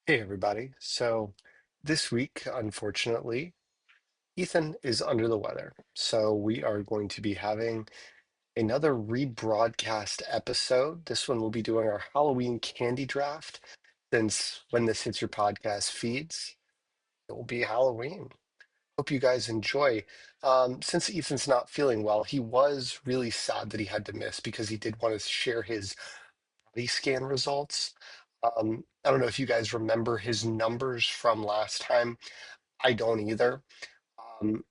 Hey, everybody. So this week, unfortunately, Ethan is under the weather. So we are going to be having another rebroadcast episode. This one will be doing our Halloween candy draft. Since when this hits your podcast feeds, it will be Halloween. Hope you guys enjoy. Since Ethan's not feeling well, he was really sad that he had to miss because he did want to share his body scan results. I don't know if you guys remember his numbers from last time. I don't either.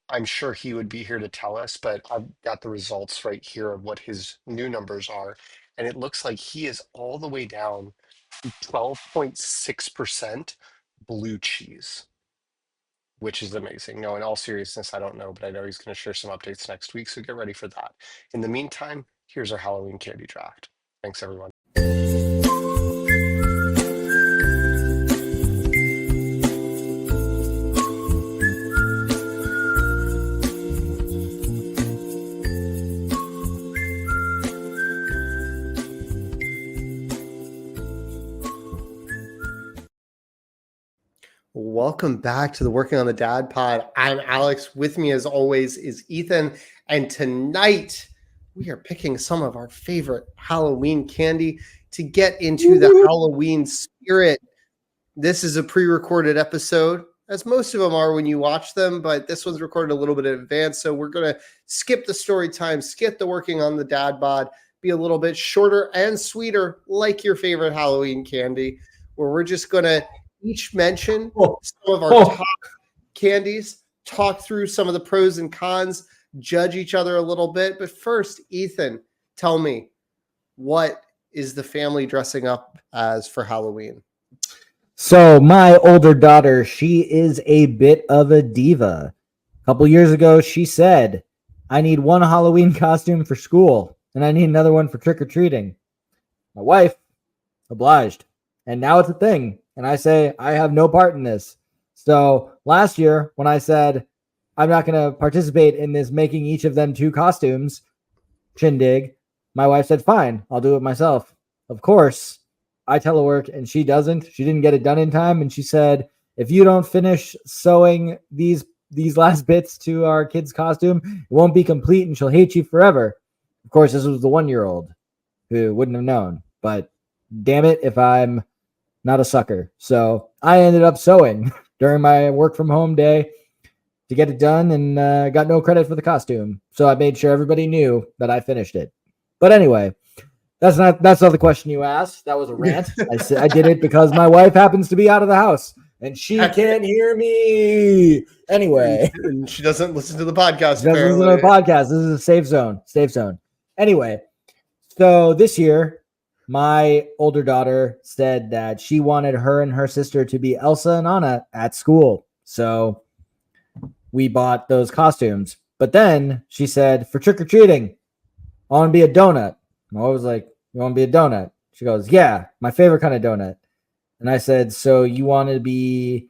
I'm sure he would be here to tell us, but I've got the results right here of what his new numbers are. And it looks like he is all the way down to 12.6% blue cheese, which is amazing. No, in all seriousness, I don't know, but I know he's going to share some updates next week. So get ready for that. In the meantime, here's our Halloween candy draft. Thanks, everyone. Welcome back to the Working on the Dad Pod. I'm Alex. With me, as always, is Ethan. And tonight, we are picking some of our favorite Halloween candy to get into the Halloween spirit. This is a pre-recorded episode, as most of them are when you watch them, but this one's recorded a little bit in advance. So we're going to skip the story time, skip the Working on the Dad Bod, be a little bit shorter and sweeter, like your favorite Halloween candy, where we're just going to each mention some of our top candies, talk through some of the pros and cons, judge each other a little bit. But first, Ethan, tell me, what is the family dressing up as for Halloween? So my older daughter, she is a bit of a diva. A couple years ago, she said, I need one Halloween costume for school, and I need another one for trick-or-treating. My wife obliged, and now it's a thing. And I say, I have no part in this. So last year, when I said, I'm not going to participate in this making each of them two costumes shindig, my wife said, fine, I'll do it myself. Of course, I telework and she doesn't. She didn't get it done in time. And she said, if you don't finish sewing these last bits to our kid's costume, it won't be complete and she'll hate you forever. Of course, this was the 1-year-old who wouldn't have known. But damn it, if I'm not a sucker. So I ended up sewing during my work from home day to get it done and got no credit for the costume. So I made sure everybody knew that I finished it. But anyway, that's not the question you asked. That was a rant. I did it because my wife happens to be out of the house and she can't hear me. Anyway. And she doesn't listen to the podcast. She doesn't listen to the podcast. This is a safe zone. Safe zone. Anyway, so this year, my older daughter said that she wanted her and her sister to be Elsa and Anna at school. So we bought those costumes. But then she said, for trick-or-treating, I want to be a donut. And I was like, you want to be a donut? She goes, yeah, my favorite kind of donut. And I said, so you want to be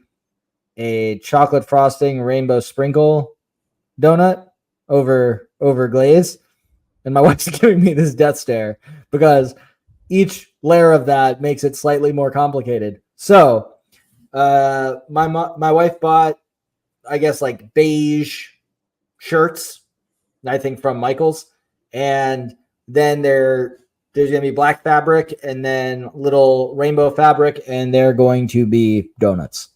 a chocolate frosting rainbow sprinkle donut over glaze? And my wife's giving me this death stare because each layer of that makes it slightly more complicated. So my wife bought, I guess, like beige shirts, I think from Michael's. And then there's going to be black fabric and then little rainbow fabric. And they're going to be donuts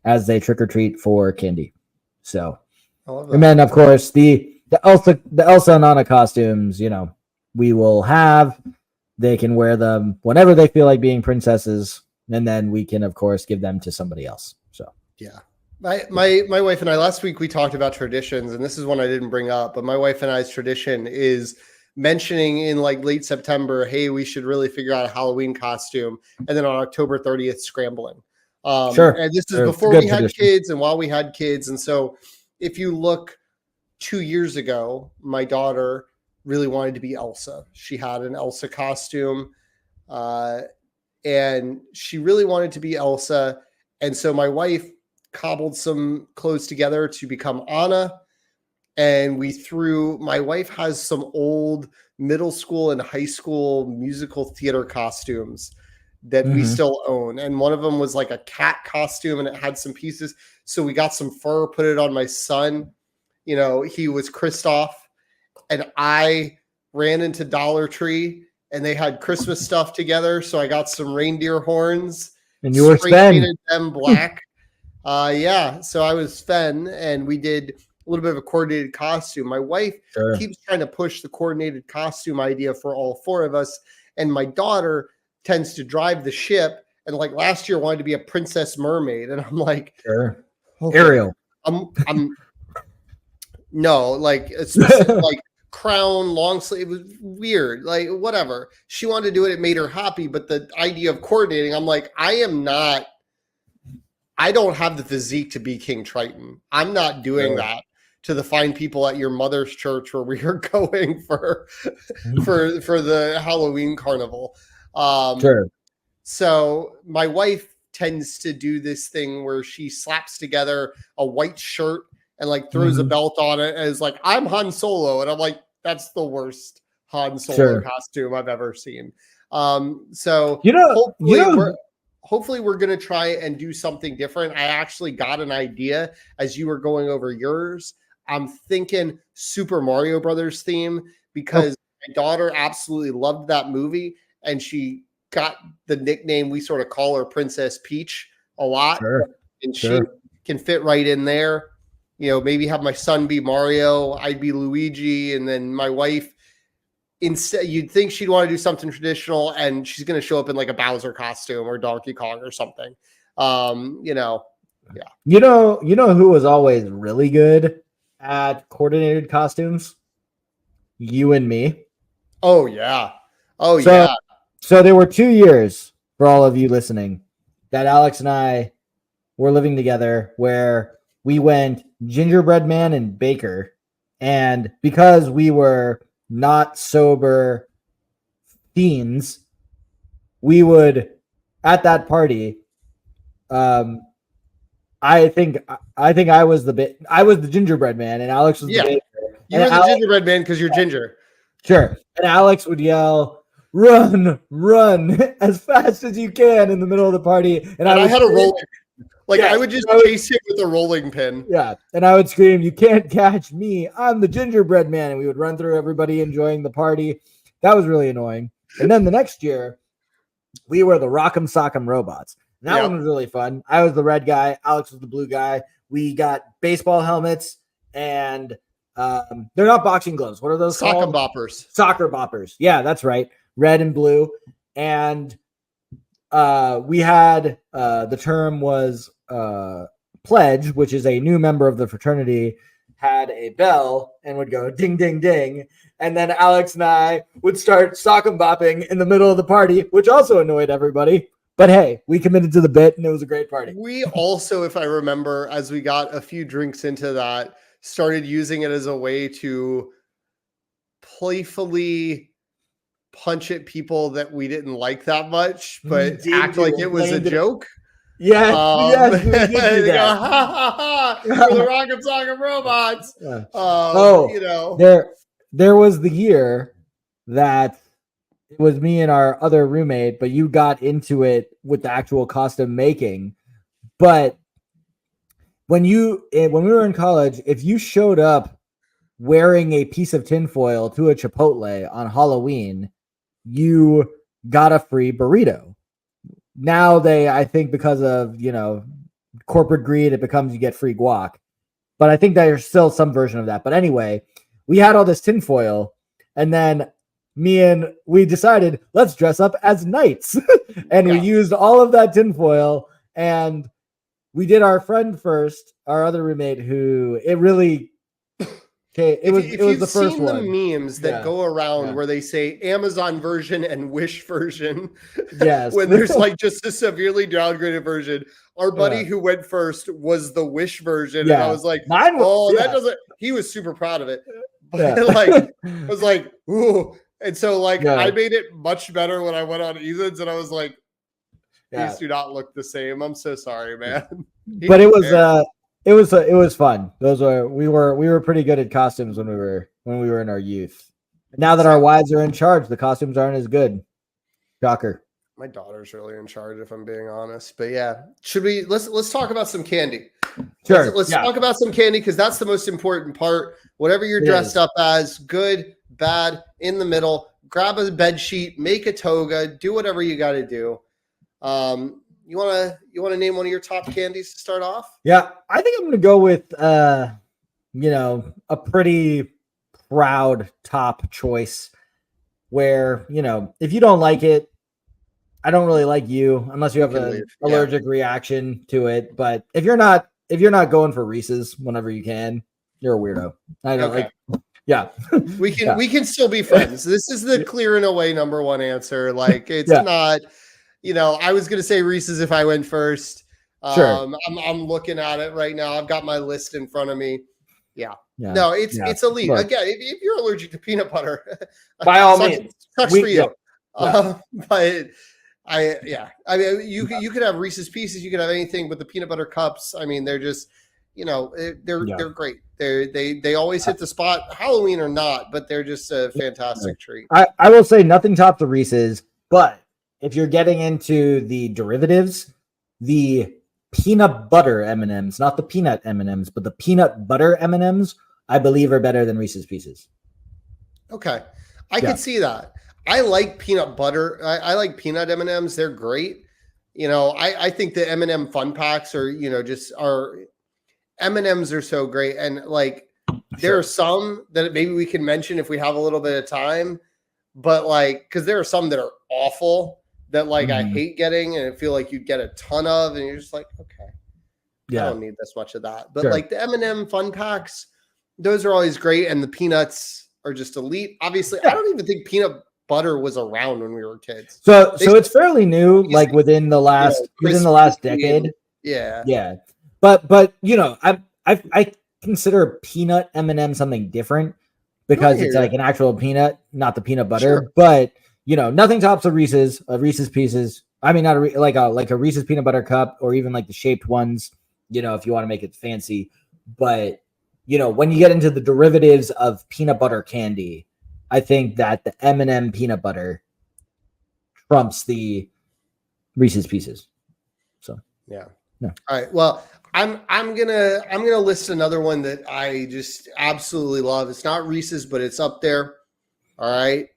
as they trick or treat for candy. So, and then of course the Elsa and Anna costumes, we will have. They can wear them whenever they feel like being princesses, and then we can, of course, give them to somebody else. So, yeah. My wife and I, last week we talked about traditions, and this is one I didn't bring up, but my wife and I's tradition is mentioning in like late September, hey, we should really figure out a Halloween costume, and then on October 30th, scrambling. Sure. And this is before we had kids and while we had kids. And so if you look 2 years ago, my daughter really wanted to be Elsa. She had an Elsa costume and she really wanted to be Elsa. And so my wife cobbled some clothes together to become Anna. And my wife has some old middle school and high school musical theater costumes that we Mhm. still own. And one of them was like a cat costume and it had some pieces. So we got some fur, put it on my son. You know, he was Kristoff, and I ran into Dollar Tree and they had Christmas stuff together. So I got some reindeer horns, And you were spray Sven. painted them black. Yeah, so I was Sven, and we did a little bit of a coordinated costume. My wife Sure. keeps trying to push the coordinated costume idea for all four of us, and my daughter tends to drive the ship. And like last year, wanted to be a princess mermaid, and I'm like, Sure. okay, Ariel. I'm no, like a specific, like crown, long sleeve. It was weird, like whatever. She wanted to do it; it made her happy. But the idea of coordinating, I'm like, I don't have the physique to be King Triton. I'm not doing that to the fine people at your mother's church where we are going for the Halloween carnival. Sure. So my wife tends to do this thing where she slaps together a white shirt and like throws a belt on it and is like, I'm Han Solo. And I'm like, that's the worst Han Solo costume I've ever seen. So hopefully we're going to try and do something different. I actually got an idea as you were going over yours. I'm thinking Super Mario Brothers theme because my daughter absolutely loved that movie and she got the nickname, we sort of call her Princess Peach a lot. And she can fit right in there. You know, maybe have my son be Mario, I'd be Luigi, and then my wife, instead, you'd think she'd want to do something traditional, and she's going to show up in like a Bowser costume or Donkey Kong or something. You know, yeah. You know who was always really good at coordinated costumes? You and me. Oh yeah. Oh yeah. So there were 2 years for all of you listening that Alex and I were living together where we went gingerbread man and baker, and because we were not sober fiends, we would at that party. I think I was the gingerbread man, and Alex was the baker. You were the gingerbread man because you're ginger. Sure. And Alex would yell, "Run, run as fast as you can" in the middle of the party. And I had a rolling. Like I would just chase him with a rolling pin. Yeah. And I would scream, "You can't catch me. I'm the gingerbread man." And we would run through everybody enjoying the party. That was really annoying. And then the next year, we were the Rock'em Sock'em Robots. And that one was really fun. I was the red guy. Alex was the blue guy. We got baseball helmets and they're not boxing gloves. What are those called? Boppers. Soccer boppers. Yeah, that's right. Red and blue. And we had the term was pledge, which is a new member of the fraternity had a bell and would go ding, ding, ding. And then Alex and I would start sock'em bopping in the middle of the party, which also annoyed everybody. But hey, we committed to the bit and it was a great party. We also, if I remember, as we got a few drinks into that, started using it as a way to playfully punch at people that we didn't like that much, but act like it was a joke. Yes, yes, we did do that. Go, ha, ha, ha, we're the Rock'em Sock'em Robots. You know. There was the year that it was me and our other roommate, but you got into it with the actual costume making. But when we were in college, if you showed up wearing a piece of tinfoil to a Chipotle on Halloween, you got a free burrito. Now I think because of, corporate greed, it becomes you get free guac. But I think there's still some version of that. But anyway, we had all this tinfoil, and then we decided, let's dress up as knights. And we used all of that tinfoil, and we did our friend first, our other roommate, who it really... Okay, it was the first one. The memes that go around where they say Amazon version and Wish version. Yes. When there's like just a severely downgraded version. Our buddy who went first was the Wish version. And I was like, that doesn't, he was super proud of it. But I was like, ooh. And so I made it much better when I went on Ethan's and I was like, these do not look the same. I'm so sorry, man. But it was fun. We were pretty good at costumes when we were in our youth. Now that our wives are in charge, the costumes aren't as good. Shocker. My daughter's really in charge, if I'm being honest. But yeah, should we let's talk about some candy? Sure. Let's talk about some candy because that's the most important part. Whatever you're dressed up as, good, bad, in the middle. Grab a bed sheet, make a toga, do whatever you got to do. You wanna name one of your top candies to start off? Yeah, I think I'm gonna go with a pretty proud top choice. Where if you don't like it, I don't really like you unless you have an allergic reaction to it. But if you're not going for Reese's whenever you can, you're a weirdo. I don't yeah. We can still be friends. This is the clear and away number one answer. Like it's not, I was gonna say Reese's if I went first. Sure. I'm looking at it right now. I've got my list in front of me. Yeah. No, it's elite. Look, again, if you're allergic to peanut butter, by all means, sucks for you. But I mean, you could have Reese's Pieces, you could have anything, but the peanut butter cups, I mean, they're just, they're great. They always hit the spot, Halloween or not, but they're just a fantastic treat. I will say nothing tops the Reese's, but if you're getting into the derivatives, the peanut butter M&Ms, not the peanut M&Ms, but the peanut butter M&Ms, I believe are better than Reese's Pieces. Okay. I could see that. I like peanut butter. I like peanut M&Ms. They're great. I think the M&M fun packs are, M&Ms are so great. And like, there are some that maybe we can mention if we have a little bit of time, but like, cause there are some that are awful that like, I hate getting and I feel like you get a ton of, and you're just like, okay, I don't need this much of that. But like the M&M fun packs, those are always great. And the peanuts are just elite. Obviously, I don't even think peanut butter was around when we were kids. So it's fairly new, like within the last decade. Yeah. But I consider peanut M&M something different because it's like an actual peanut, not the peanut butter. Sure. But nothing tops a Reese's Pieces. I mean, not like a Reese's peanut butter cup, or even like the shaped ones. If you want to make it fancy, but when you get into the derivatives of peanut butter candy, I think that the M&M peanut butter trumps the Reese's Pieces. So yeah. All right. Well, I'm gonna list another one that I just absolutely love. It's not Reese's, but it's up there. All right.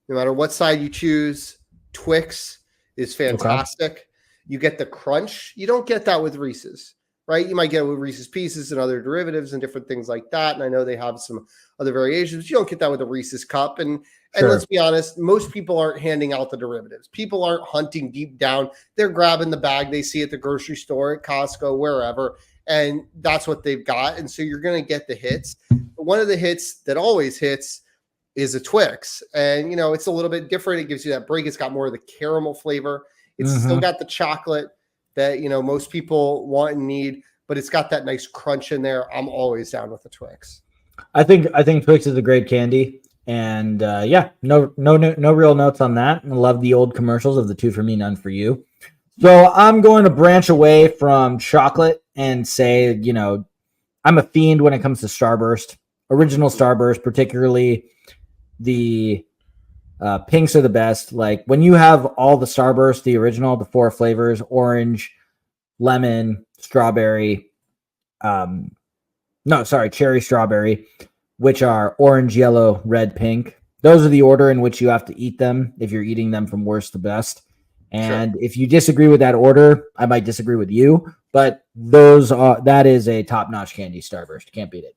No matter what side you choose, Twix is fantastic. Okay. You get the crunch. You don't get that with Reese's, right? You might get it with Reese's Pieces and other derivatives and different things like that. And I know they have some other variations, but you don't get that with a Reese's cup. And let's be honest, most people aren't handing out the derivatives. People aren't hunting deep down. They're grabbing the bag they see at the grocery store, at Costco, wherever. And that's what they've got. And so you're going to get the hits. But one of the hits that always hits is a Twix. And, it's a little bit different. It gives you that break. It's got more of the caramel flavor. It's still got the chocolate that, most people want and need, but it's got that nice crunch in there. I'm always down with the Twix. I think Twix is a great candy. And no real notes on that. I love the old commercials of the 2 for me, none for you. So I'm going to branch away from chocolate and say, I'm a fiend when it comes to Starburst. Original Starburst, particularly the pinks are the best. Like when you have all the Starburst, the original, the 4 flavors, orange, lemon, strawberry, cherry strawberry, which are orange, yellow, red, pink. Those are the order in which you have to eat them if you're eating them from worst to best. And if you disagree with that order, I might disagree with you, but that is a top-notch candy, Starburst. Can't beat it.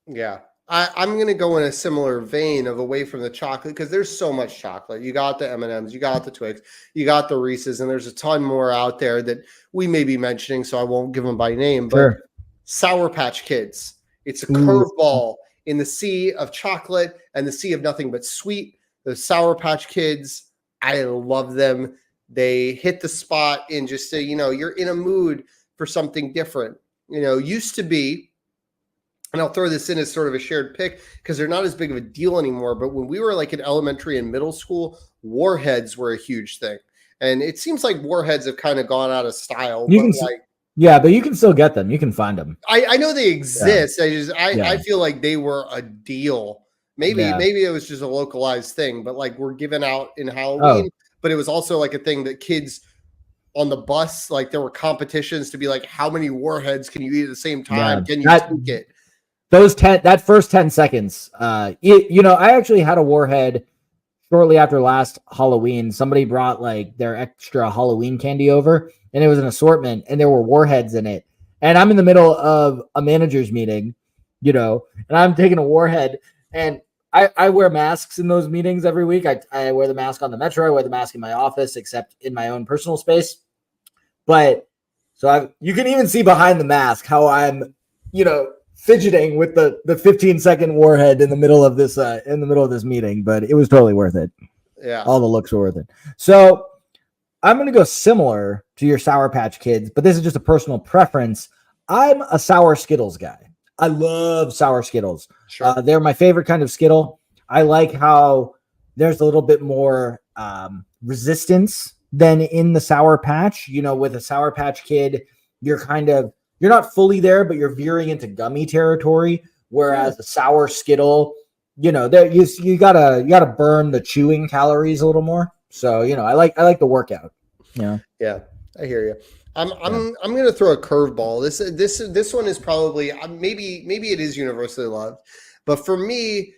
Yeah. I'm going to go in a similar vein of away from the chocolate because there's so much chocolate. You got the M&Ms, you got the Twix, you got the Reese's, and there's a ton more out there that we may be mentioning, so I won't give them by name. But Sour Patch Kids, it's a curveball in the sea of chocolate and the sea of nothing but sweet. The Sour Patch Kids, I love them. They hit the spot in just you're in a mood for something different. Used to be, and I'll throw this in as sort of a shared pick because they're not as big of a deal anymore. But when we were like in elementary and middle school, Warheads were a huge thing. And it seems like Warheads have kind of gone out of style. But you can still get them. You can find them. I know they exist. I feel like they were a deal. Maybe it was just a localized thing, but like we're giving out in Halloween but it was also like a thing that kids on the bus, like there were competitions to be like, how many warheads can you eat at the same time? Yeah, Can you tweak it? that first 10 seconds, I actually had a warhead shortly after last Halloween. Somebody brought like their extra Halloween candy over, and it was an assortment, and there were warheads in it. And I'm in the middle of a manager's meeting, and I'm taking a warhead, and I wear masks in those meetings every week. I wear the mask on the metro. I wear the mask in my office, except in my own personal space. But so you can even see behind the mask how I'm, fidgeting with the 15-second warhead in the middle of this meeting. But it was totally worth it. Yeah, all the looks were worth it. So I'm going to go similar to your Sour Patch Kids, but this is just a personal preference. I'm a sour Skittles guy. I love sour Skittles. sure. They're my favorite kind of Skittle. I like how there's a little bit more resistance than in the Sour Patch. With a Sour Patch Kid, you're not fully there, but you're veering into gummy territory. Whereas the sour Skittle, you gotta burn the chewing calories a little more. So I like the workout. Yeah, I hear you. I'm going to throw a curveball. This one is probably maybe it is universally loved, but for me,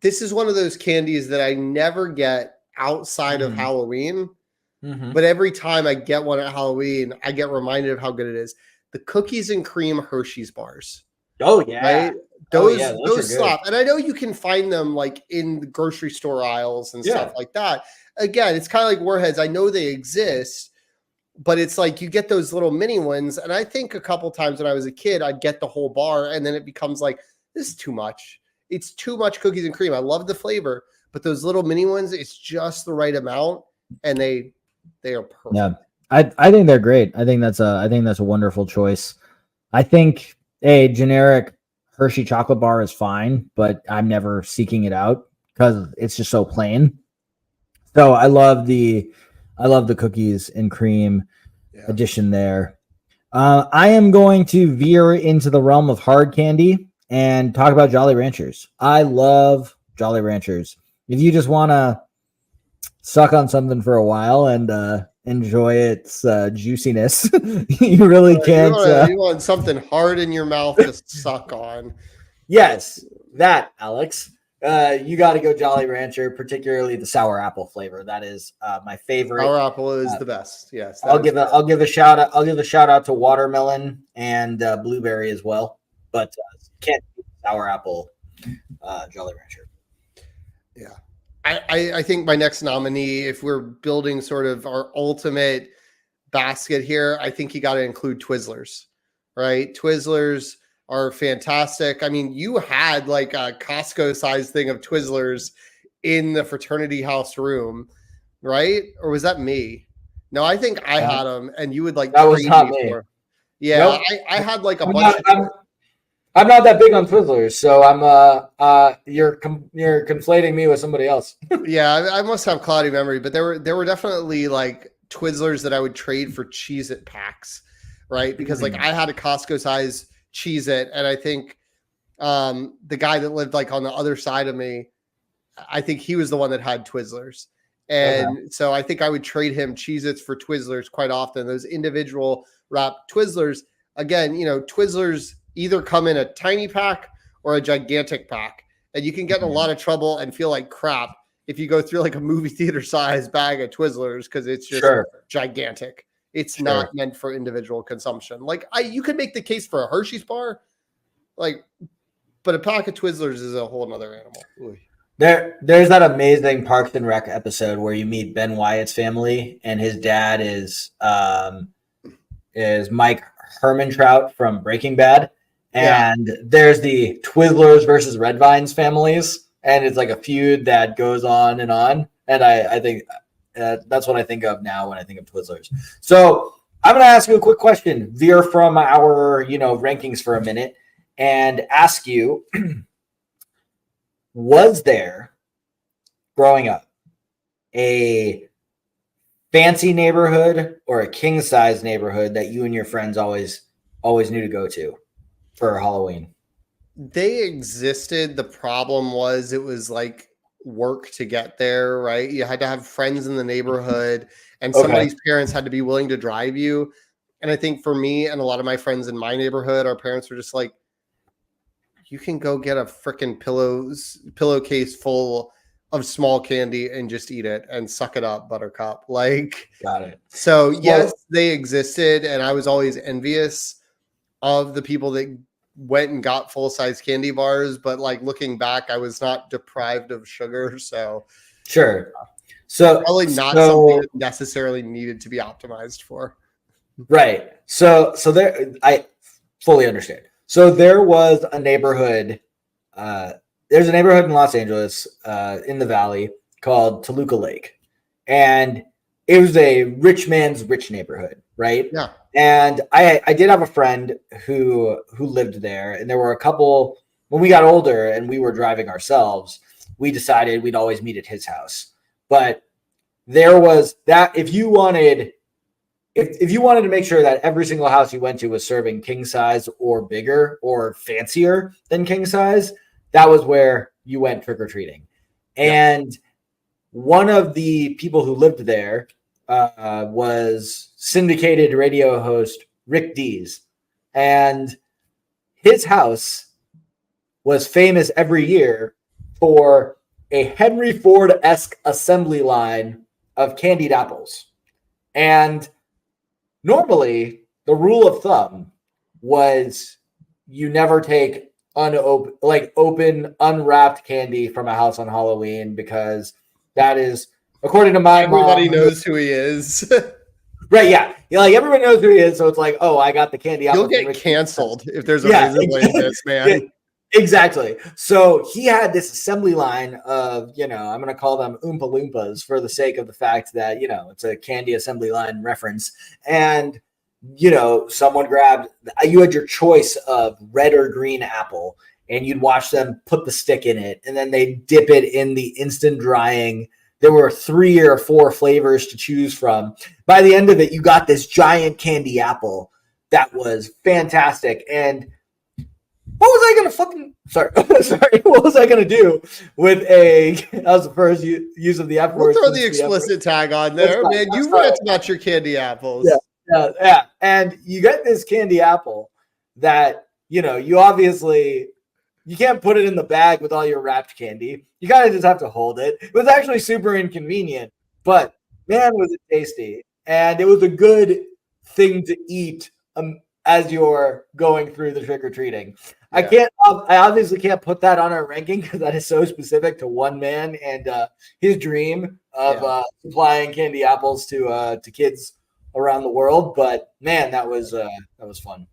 this is one of those candies that I never get outside of Halloween. Mm-hmm. But every time I get one at Halloween, I get reminded of how good it is. The cookies and cream Hershey's bars. Oh yeah, right. Those are slap, and I know you can find them like in the grocery store aisles and stuff like that. Again, it's kind of like warheads. I know they exist, but it's like you get those little mini ones. And I think a couple times when I was a kid, I'd get the whole bar, and then it becomes like, this is too much. It's too much cookies and cream. I love the flavor, but those little mini ones, it's just the right amount, and they are perfect. Yeah, I think they're great. I think that's a wonderful choice. I think a generic Hershey chocolate bar is fine, but I'm never seeking it out because it's just so plain. So I love the cookies and cream addition there. I am going to veer into the realm of hard candy and talk about Jolly Ranchers. I love Jolly Ranchers. If you just want to suck on something for a while and enjoy its juiciness, you really can't. You want something hard in your mouth to suck on. Yes, that, Alex. You got to go Jolly Rancher, particularly the sour apple flavor. That is my favorite. Sour apple is the best. Yes, I'll give a shout out. I'll give a shout out to watermelon and blueberry as well. But can't do sour apple Jolly Rancher. Yeah, I think my next nominee, if we're building sort of our ultimate basket here, I think you got to include Twizzlers, right? Twizzlers are fantastic. I mean, you had like a Costco size thing of Twizzlers in the fraternity house room, right? Or was that me? No, I think I had them, and you would like that was not me. Yeah, nope. I had like a bunch. I'm not that big on Twizzlers, so you're conflating me with somebody else. Yeah, I must have cloudy memory, but there were definitely like Twizzlers that I would trade for Cheez-It packs, right? Because like I had a Costco size Cheez-It, and I think the guy that lived like on the other side of me, I think he was the one that had Twizzlers. And so I think I would trade him Cheez-Its for Twizzlers quite often. Those individual wrapped Twizzlers, again, Twizzlers either come in a tiny pack or a gigantic pack, and you can get in a lot of trouble and feel like crap if you go through like a movie theater size bag of Twizzlers because it's just gigantic. It's not meant for individual consumption. Like you could make the case for a Hershey's bar, but a pack of Twizzlers is a whole nother animal. Ooh. There's that amazing Parks and Rec episode where you meet Ben Wyatt's family, and his dad is Mike Hermantrout from Breaking Bad, and there's the Twizzlers versus Red Vines families, and it's like a feud that goes on, and I think that's what I think of now when I think of Twizzlers. So I'm going to ask you a quick question, veer from our rankings for a minute, and ask you. Was there, growing up, a fancy neighborhood or a king-size neighborhood that you and your friends always knew to go to for Halloween? They existed. The problem was it was like work to get there, right? You had to have friends in the neighborhood, and Okay. somebody's parents had to be willing to drive you. And I think for me and a lot of my friends in my neighborhood, our parents were just like, you can go get a freaking pillowcase full of small candy and just eat it and suck it up, buttercup. Like, Got it. so Well, yes, they existed, and I was always envious of the people that went and got full-size candy bars, but like looking back, I was not deprived of sugar, so sure. So probably not something that necessarily needed to be optimized for. right. So there, I fully understand. So there was a neighborhood. There's a neighborhood in Los Angeles, in the Valley, called Toluca Lake, and it was a rich man's rich neighborhood, right? Yeah. And I did have a friend who lived there, and there were a couple when we got older and we were driving ourselves. We decided we'd always meet at his house, but there was that if you wanted to make sure that every single house you went to was serving king size or bigger or fancier than king size, that was where you went trick-or-treating. And one of the people who lived there was syndicated radio host Rick Dees. And his house was famous every year for a Henry Ford-esque assembly line of candied apples. And normally, the rule of thumb was you never take open, unwrapped candy from a house on Halloween, because that is, according to my Everybody mom, knows who he is. right? Yeah, like everybody knows who he is, so it's like, oh, I got the candy. You'll get canceled if there's a reason like this, man. Exactly. So he had this assembly line of, I'm going to call them Oompa Loompas for the sake of the fact that, it's a candy assembly line reference. And, someone grabbed, you had your choice of red or green apple, and you'd watch them put the stick in it, and then they dip it in the instant drying. There were 3 or 4 flavors to choose from. By the end of it, you got this giant candy apple that was fantastic. And what was I gonna what was I gonna do with that was the first use of the F word. We'll throw the explicit tag on there, man. You rant about your candy apples. Yeah. And you get this candy apple that, you obviously, you can't put it in the bag with all your wrapped candy. You kind of just have to hold it. It was actually super inconvenient, but man, was it tasty. And it was a good thing to eat as you're going through the trick-or-treating. Yeah. I obviously can't put that on our ranking because that is so specific to one man and his dream of supplying candy apples to kids around the world. But man, that was fun.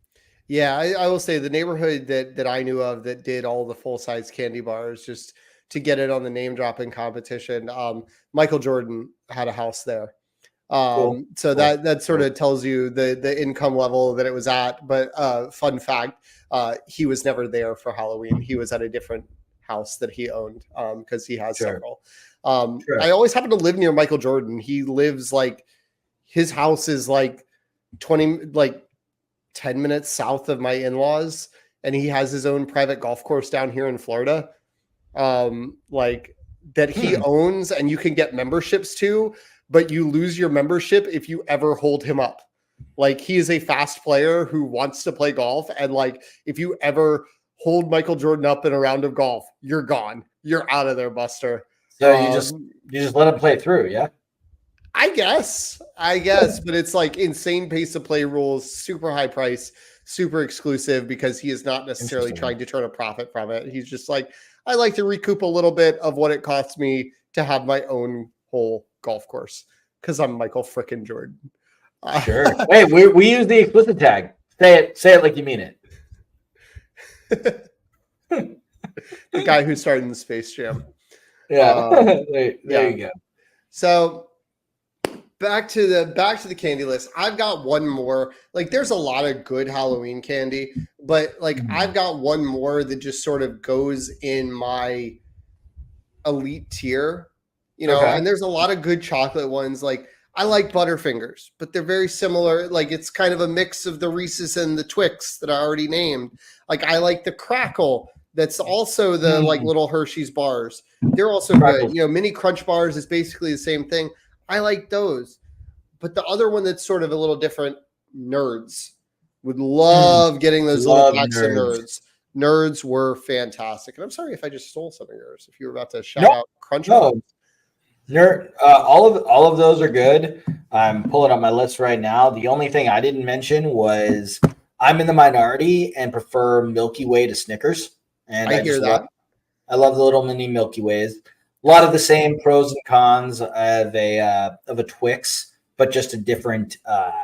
Yeah, I will say the neighborhood that I knew of that did all the full-size candy bars just to get it on the name-dropping competition, Michael Jordan had a house there. Cool. So that sort of tells you the income level that it was at. But fun fact, he was never there for Halloween. He was at a different house that he owned because he has several. I always happen to live near Michael Jordan. He lives his house is 10 minutes south of my in-laws, and he has his own private golf course down here in Florida that he owns, and you can get memberships to, but you lose your membership if you ever hold him up. He is a fast player who wants to play golf, and if you ever hold Michael Jordan up in a round of golf, you're gone. You're out of there, Buster. So you just let him play through, yeah? I guess, but it's insane pace of play rules, super high price, super exclusive, because he is not necessarily trying to turn a profit from it. He's just I like to recoup a little bit of what it costs me to have my own whole golf course because I'm Michael frickin' Jordan. Sure. Hey, we use the explicit tag. Say it like you mean it. The guy who started in the Space Jam. Yeah. There you go. So back to the candy list. I've got one more. There's a lot of good Halloween candy, but I've got one more that just sort of goes in my elite tier. And there's a lot of good chocolate ones. I like Butterfingers, but they're very similar. It's kind of a mix of the Reese's and the Twix that I already named. I like the Crackle That's also the like little Hershey's bars. They're also Right. good. Mini Crunch bars is basically the same thing. I like those. But the other one that's sort of a little different, Nerds. Would love getting those little packs of Nerds. Nerds were fantastic. And I'm sorry if I just stole some of yours. If you were about to shout out Crunch bars. All of those are good. I'm pulling up my list right now. The only thing I didn't mention was I'm in the minority and prefer Milky Way to Snickers. And I hear that. I love the little mini Milky Ways. A lot of the same pros and cons of a Twix, but just a different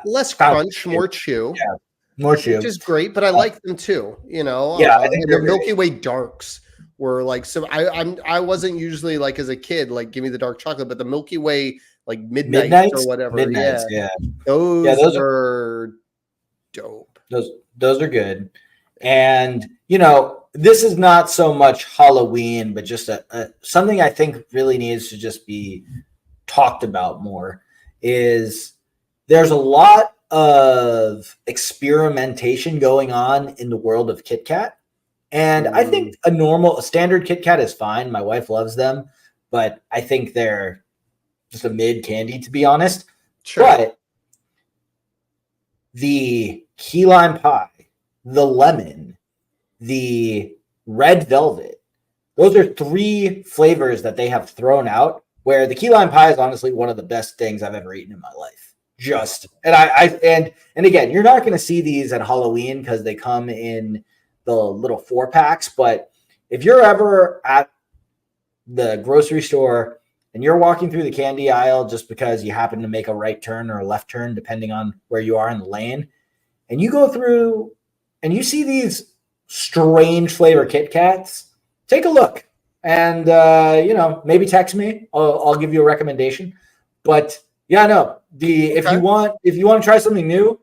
less crunch, more chew. Yeah, more chew, which is great. But I like them too. I think the Milky Way darks were like so. I wasn't usually like as a kid like give me the dark chocolate, but the Milky Way like midnights or whatever. Those are dope. Those are good, and this is not so much Halloween, but just something I think really needs to just be talked about more. Is there's a lot of experimentation going on in the world of Kit Kat. And I think a standard Kit Kat is fine. My wife loves them, but I think they're just a mid candy, to be honest. Sure. But the key lime pie, the lemon, the red velvet, those are 3 flavors that they have thrown out, where the key lime pie is honestly one of the best things I've ever eaten in my life. And again, you're not going to see these at Halloween because they come in the little 4-packs. But if you're ever at the grocery store and you're walking through the candy aisle just because you happen to make a right turn or a left turn, depending on where you are in the lane, and you go through and you see these strange flavor Kit Kats, take a look and, maybe text me. I'll give you a recommendation. But yeah, no, if you want to try something new,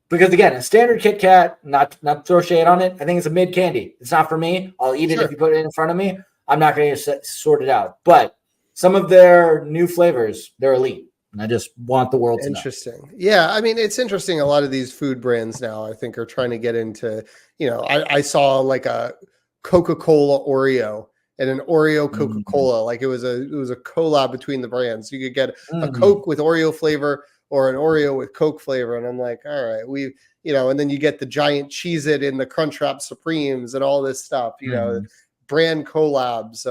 because again, a standard Kit Kat, not to throw shade on it, I think it's a mid candy. It's not for me. I'll eat it if you put it in front of me. I'm not going to sort it out. But some of their new flavors, they're elite. And I just want the world to know. Interesting. Yeah. I mean, it's interesting. A lot of these food brands now, I think, are trying to get into, I saw like a Coca-Cola Oreo and an Oreo Coca-Cola. Like it was a collab between the brands. You could get a Coke with Oreo flavor or an Oreo with Coke flavor. And I'm like, all right, and then you get the giant Cheez-It in the Crunchwrap Supremes and all this stuff, brand collabs,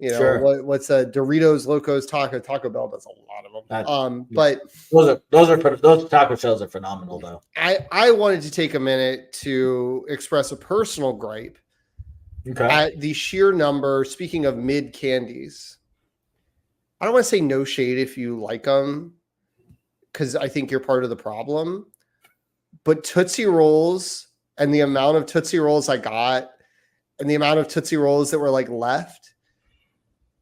Sure. what's Doritos Locos Taco Bell does a lot of them. But those taco shells are phenomenal though. I wanted to take a minute to express a personal gripe at the sheer number. Speaking of mid candies, I don't want to say no shade if you like them, because I think you're part of the problem. But Tootsie Rolls and the amount of Tootsie Rolls I got and the amount of Tootsie Rolls that were like left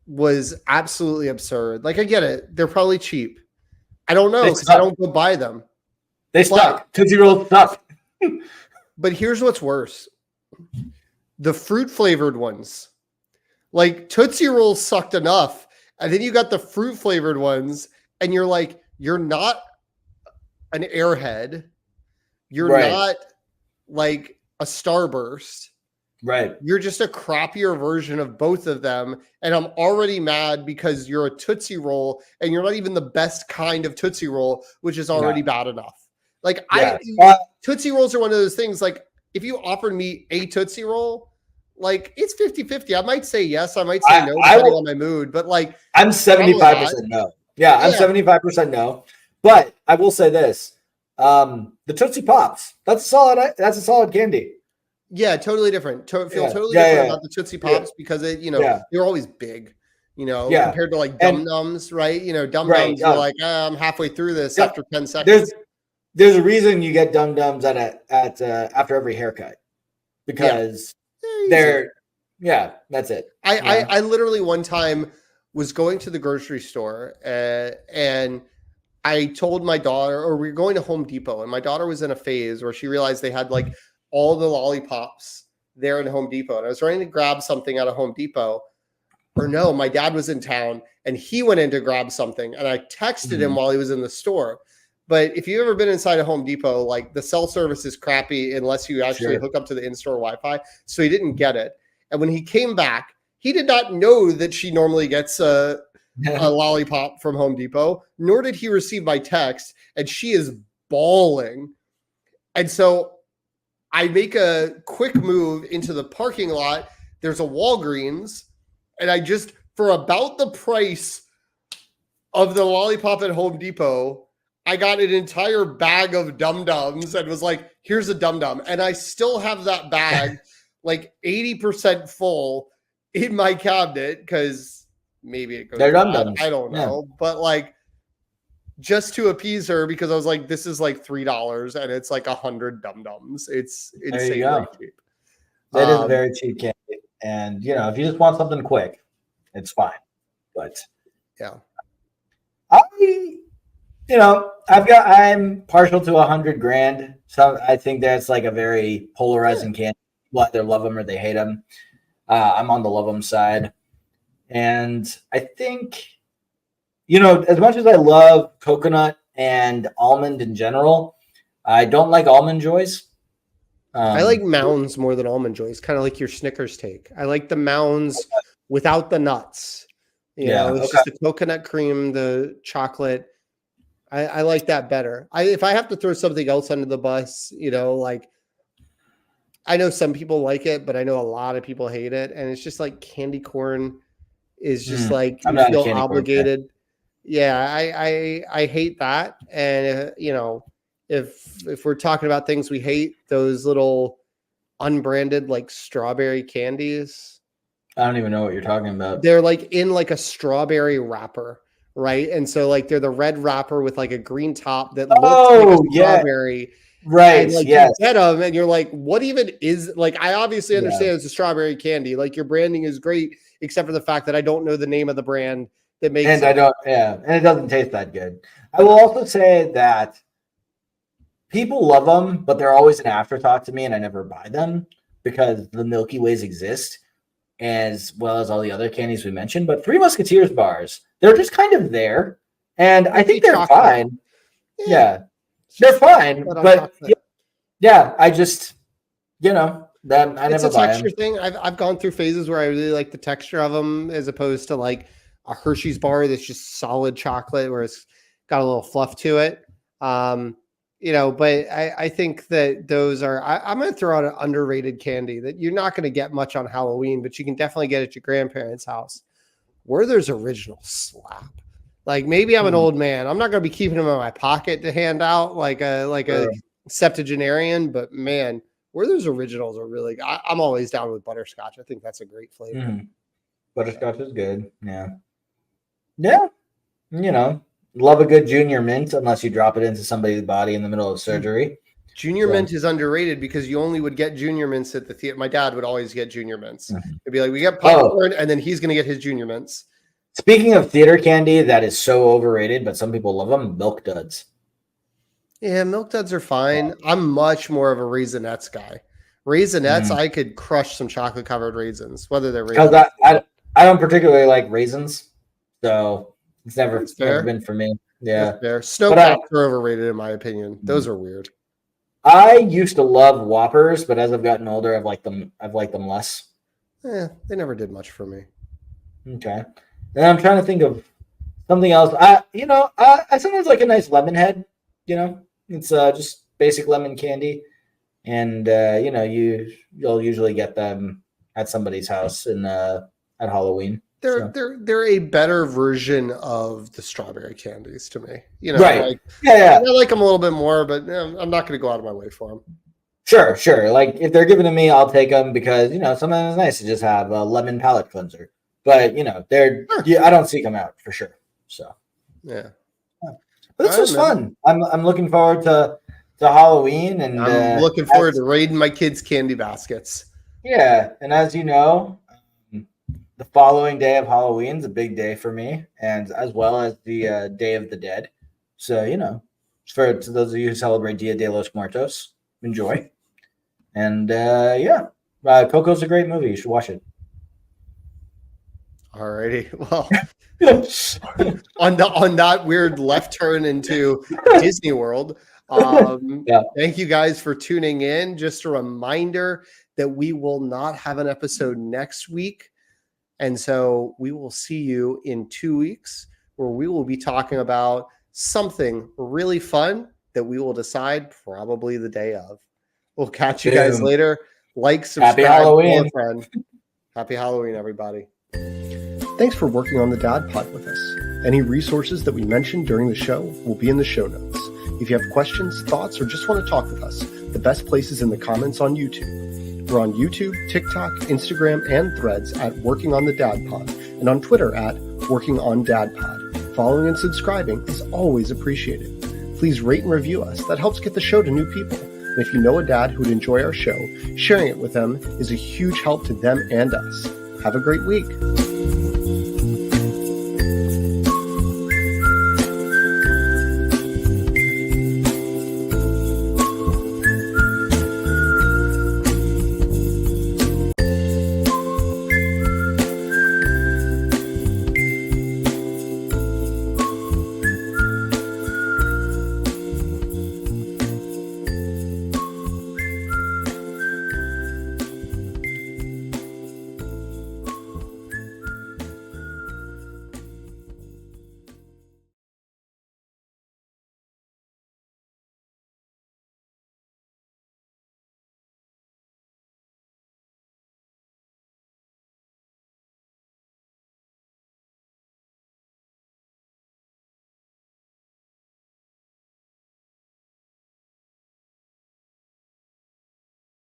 was absolutely absurd. Like, I get it. They're probably cheap. I don't know because I don't go buy them. They suck. Tootsie Rolls suck. But here's what's worse. The fruit flavored ones. Like, Tootsie Rolls sucked enough. And then you got the fruit flavored ones and you're like, you're not an Airhead. You're not like a Starburst. Right. You're just a crappier version of both of them. And I'm already mad because you're a Tootsie Roll and you're not even the best kind of Tootsie Roll, which is already bad enough. Like Tootsie Rolls are one of those things. Like if you offered me a Tootsie Roll, like it's 50-50. I might say yes. I might say no, depending on my mood, but like I'm 75% no. Yeah, I'm 75% no. But I will say this. The Tootsie Pops, that's a solid candy. Yeah, totally different. Totally different about the Tootsie Pops because they're always big, compared to like Dum Dums, right? Dum Dums are like, I'm halfway through this after 10 seconds. There's a reason you get Dum Dums at after every haircut because that's it. I literally one time was going to the grocery store and I told my daughter, or we were going to Home Depot, and my daughter was in a phase where she realized they had like all the lollipops there in Home Depot. And I was running to grab something out of Home Depot. Or no, my dad was in town and he went in to grab something. And I texted him while he was in the store. But if you've ever been inside a Home Depot, like the cell service is crappy unless you actually hook up to the in-store Wi-Fi. So he didn't get it. And when he came back, he did not know that she normally gets a lollipop from Home Depot, nor did he receive my text. And she is bawling. And so I make a quick move into the parking lot. There's a Walgreens. And I just, for about the price of the lollipop at Home Depot, I got an entire bag of Dum-Dums and was like, here's a Dum-Dum. And I still have that bag like 80% full in my cabinet because maybe it goes They're bad. Dum-Dums. I don't know. Yeah. But like, just to appease her, because I was like, this is like $3 and it's like 100 Dum-Dums. It's insanely cheap. That is a very cheap candy. And, you know, if you just want something quick, it's fine. But yeah. I'm partial to 100 grand. So I think that's like a very polarizing candy. People either love them or they hate them. I'm on the love them side. And I think, you know, as much as I love coconut and almond in general, I don't like Almond Joys. I like Mounds more than Almond Joys, kind of like your Snickers take. I like the Mounds without the nuts. You know, it's just the coconut cream, the chocolate. I like that better. If I have to throw something else under the bus, you know, like I know some people like it, but I know a lot of people hate it. And it's just like candy corn is just like you feel obligated. Yeah, I hate that. And you know, if we're talking about things we hate, those little unbranded like strawberry candies. I don't even know what you're talking about. They're like in like a strawberry wrapper, right? And so like they're the red wrapper with like a green top that looks like a strawberry. Right. And like yes. you get them and you're like, what even is like, I obviously understand it's a strawberry candy. Like your branding is great, except for the fact that I don't know the name of the brand that makes it. And it doesn't taste that good. I will also say that people love them, but they're always an afterthought to me, and I never buy them because the Milky Ways exist, as well as all the other candies we mentioned. But Three Musketeers bars, they're just kind of there, and I think they're fine. Yeah, they're fine, but I just, you know, that I never buy them. It's a texture thing. I've gone through phases where I really like the texture of them as opposed to like a Hershey's bar that's just solid chocolate where it's got a little fluff to it. You know, but I think that those are, I'm going to throw out an underrated candy that you're not going to get much on Halloween, but you can definitely get at your grandparents' house. Werther's Original slap. Like maybe I'm an old man. I'm not going to be keeping them in my pocket to hand out like a septuagenarian, but man, Werther's Originals are really good. I'm always down with butterscotch. I think that's a great flavor. Mm-hmm. Butterscotch is good. Yeah. Yeah. You know, love a good junior mint unless you drop it into somebody's body in the middle of surgery. Junior mint is underrated because you only would get junior mints at the theater. My dad would always get junior mints. Mm-hmm. It'd be like, we get popcorn and then he's going to get his junior mints. Speaking of theater candy that is so overrated, but some people love them, Milk Duds. Yeah, Milk Duds are fine. I'm much more of a Raisinets guy. Raisinets, I could crush some chocolate covered raisins, whether they're raisins. Because I don't particularly like raisins, so it's never been for me. Yeah, Snow Pops are overrated in my opinion. Those are weird. I used to love Whoppers, but as I've gotten older, I've liked them less. They never did much for me. Okay, and I'm trying to think of something else. I sometimes like a nice lemon head. You know, it's just basic lemon candy, and you'll usually get them at somebody's house at Halloween. They're a better version of the strawberry candies to me. You know, right? I like them a little bit more, but I'm not going to go out of my way for them. Sure. Like if they're given to me, I'll take them because sometimes it's nice to just have a lemon palate cleanser. But I don't seek them out for sure. So yeah. But this was fun. I'm looking forward to Halloween, and I'm looking forward to raiding my kids' candy baskets. Yeah, and as you know, the following day of Halloween is a big day for me, and as well as the Day of the Dead. So to those of you who celebrate Dia de los Muertos, enjoy. And Coco's a great movie. You should watch it. Alrighty, well. on that weird left turn into Disney World, Yeah. Thank you guys for tuning in. Just a reminder that we will not have an episode next week. And so we will see you in 2 weeks where we will be talking about something really fun that we will decide probably the day of. We'll catch you guys Boom. later. Like, subscribe, Happy tell Halloween. a friend. Happy Halloween, everybody. Thanks for working on the Dad Pod with us. Any resources that we mentioned during the show will be in the show notes. If you have questions, thoughts, or just want to talk with us, the best place is in the comments on YouTube. We're on YouTube, TikTok, Instagram, and Threads at Working on the Dad Pod, and on Twitter at Working on Dad Pod. Following and subscribing is always appreciated. Please rate and review us. That helps get the show to new people. And if you know a dad who would enjoy our show, sharing it with them is a huge help to them and us. Have a great week.